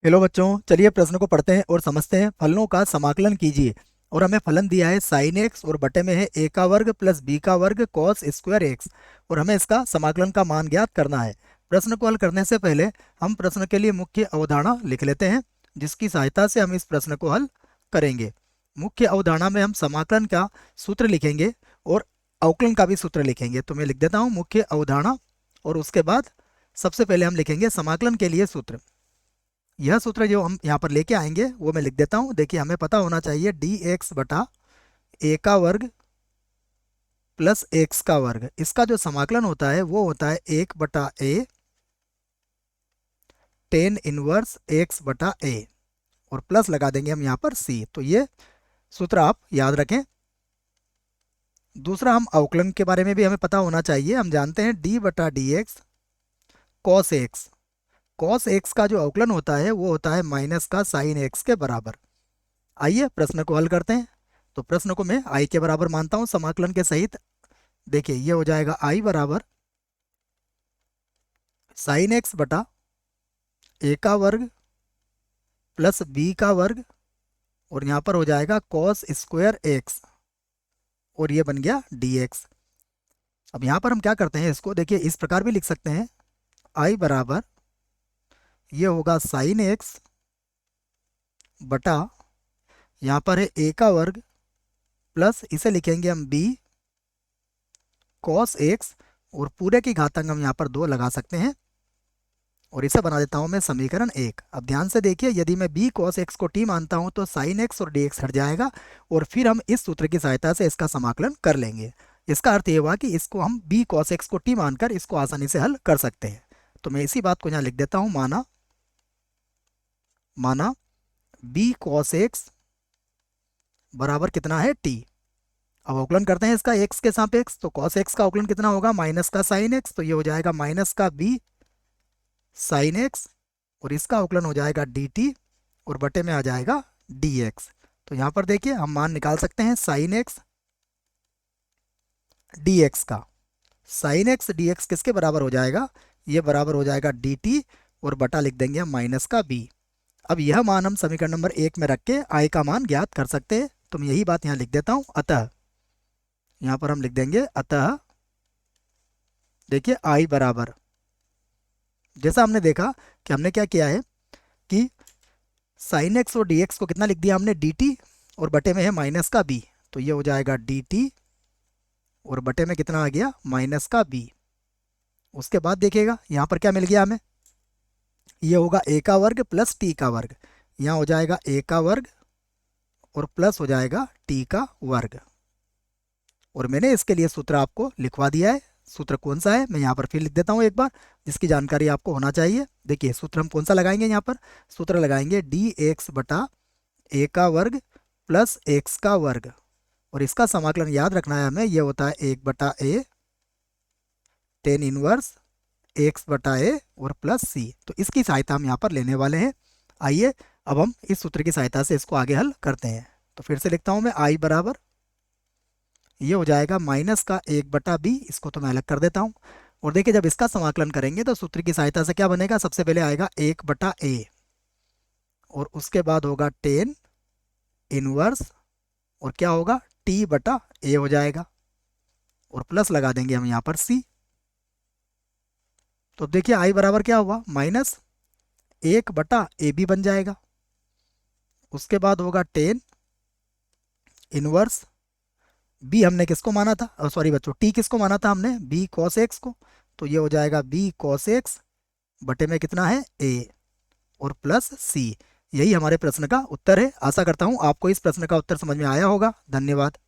Hello बच्चों, चलिए प्रश्न को पढ़ते हैं और समझते हैं। फलनों का समाकलन कीजिए। और हमें फलन दिया है साइन एक्स और बटे में है ए का वर्ग प्लस बी का वर्ग कॉस स्क्वायर एक्स। और हमें इसका समाकलन का मान ज्ञात करना है। प्रश्न को हल करने से पहले हम प्रश्न के लिए मुख्य अवधारणा लिख लेते हैं, जिसकी सहायता से हम इस प्रश्न को हल करेंगे। मुख्य अवधारणा में हम समाकलन का सूत्र लिखेंगे और अवकलन का भी सूत्र लिखेंगे। तो मैं लिख देता हूँ मुख्य अवधारणा, और उसके बाद सबसे पहले हम लिखेंगे समाकलन के लिए सूत्र। यह सूत्र जो हम यहाँ पर लेके आएंगे वो मैं लिख देता हूँ। देखिए, हमें पता होना चाहिए डी एक्स बटा ए का वर्ग प्लस एक्स का वर्ग। इसका जो समाकलन होता है वो होता है 1/a टेन इनवर्स एक्स बटा ए, और प्लस लगा देंगे हम यहाँ पर c। तो ये सूत्र आप याद रखें। दूसरा, हम अवकलन के बारे में भी हमें पता होना चाहिए। हम जानते हैं d बटा D x cos x. Cos x का जो अवकलन होता है वो होता है माइनस का साइन एक्स के बराबर। आइए प्रश्न को हल करते हैं। तो प्रश्न को मैं आई के बराबर मानता हूं समाकलन के सहित। देखिए, ये हो जाएगा आई बराबर साइन एक्स बटा ए का वर्ग प्लस बी का वर्ग, और यहाँ पर हो जाएगा कॉस स्क्वायर एक्स, और ये बन गया डी एक्स। अब यहाँ पर हम क्या करते हैं, इसको देखिए इस प्रकार भी लिख सकते हैं। आई बराबर ये होगा साइन एक्स बटा, यहाँ पर है ए का वर्ग प्लस इसे लिखेंगे हम बी कॉस एक्स, और पूरे की घातांक हम यहाँ पर 2 लगा सकते हैं, और इसे बना देता हूँ मैं समीकरण 1। अब ध्यान से देखिए, यदि मैं बी कॉस एक्स को टी मानता हूँ तो साइन एक्स और डी एक्स हट जाएगा, और फिर हम इस सूत्र की सहायता से इसका समाकलन कर लेंगे। इसका अर्थ ये हुआ कि इसको हम बी कॉस एक्स को टी मानकर इसको आसानी से हल कर सकते हैं। तो मैं इसी बात को यहाँ लिख देता हूँ, माना बी कॉस एक्स बराबर कितना है टी। अब अवकलन करते हैं इसका एक्स के सापेक्ष। तो कॉस एक्स का अवकलन कितना होगा, माइनस का साइन एक्स, तो ये हो जाएगा माइनस का बी साइन एक्स, और इसका अवकलन हो जाएगा डी टी, और बटे में आ जाएगा डी एक्स। तो यहाँ पर देखिए हम मान निकाल सकते हैं साइन एक्स डी एक्स का। साइन एक्स डी एक्स किसके बराबर हो जाएगा, ये बराबर हो जाएगा डी टी, और बटा लिख देंगे हम माइनस का बी। अब यह मान हम समीकरण नंबर 1 में रख के आई का मान ज्ञात कर सकते हैं। तो मैं यही बात यहाँ लिख देता हूँ। अतः यहाँ पर हम लिख देंगे, अतः देखिए आई बराबर, जैसा हमने देखा कि हमने क्या किया है कि साइन एक्स और डी एक्स को कितना लिख दिया हमने, डी टी, और बटे में है माइनस का बी। तो ये हो जाएगा डी टी, और बटे में कितना आ गया, माइनस का बी। उसके बाद देखिएगा यहाँ पर क्या मिल गया हमें, ये होगा ए का वर्ग प्लस टी का वर्ग। यहाँ हो जाएगा ए का वर्ग और प्लस हो जाएगा टी का वर्ग, और मैंने इसके लिए सूत्र आपको लिखवा दिया है। सूत्र कौन सा है मैं यहाँ पर फिर लिख देता हूँ एक बार, जिसकी जानकारी आपको होना चाहिए। देखिए सूत्र हम कौन सा लगाएंगे, यहाँ पर सूत्र लगाएंगे डी एक्स बटा ए का वर्ग प्लस एक्स का वर्ग, और इसका समाकलन याद रखना है हमें, यह होता है 1/a टेन इनवर्स एक्स बटा ए और प्लस सी। तो इसकी सहायता हम यहाँ पर लेने वाले हैं। आइए अब हम इस सूत्र की सहायता से इसको आगे हल करते हैं। तो फिर से लिखता हूँ मैं, आई बराबर ये हो जाएगा माइनस का 1/b, इसको तो मैं अलग कर देता हूँ। और देखिए जब इसका समाकलन करेंगे तो सूत्र की सहायता से क्या बनेगा, सबसे पहले आएगा 1/a, और उसके बाद होगा टेन इनवर्स, और क्या होगा t/a हो जाएगा, और प्लस लगा देंगे हम यहाँ पर c। तो देखिए आई बराबर क्या हुआ, माइनस 1/ab बन जाएगा। उसके बाद होगा टेन इनवर्स बी, हमने किसको माना था, सॉरी बच्चों, टी किसको माना था हमने, बी कॉस एक्स को। तो ये हो जाएगा बी कॉस एक्स बटे में कितना है ए, और प्लस सी। यही हमारे प्रश्न का उत्तर है। आशा करता हूँ आपको इस प्रश्न का उत्तर समझ में आया होगा। धन्यवाद।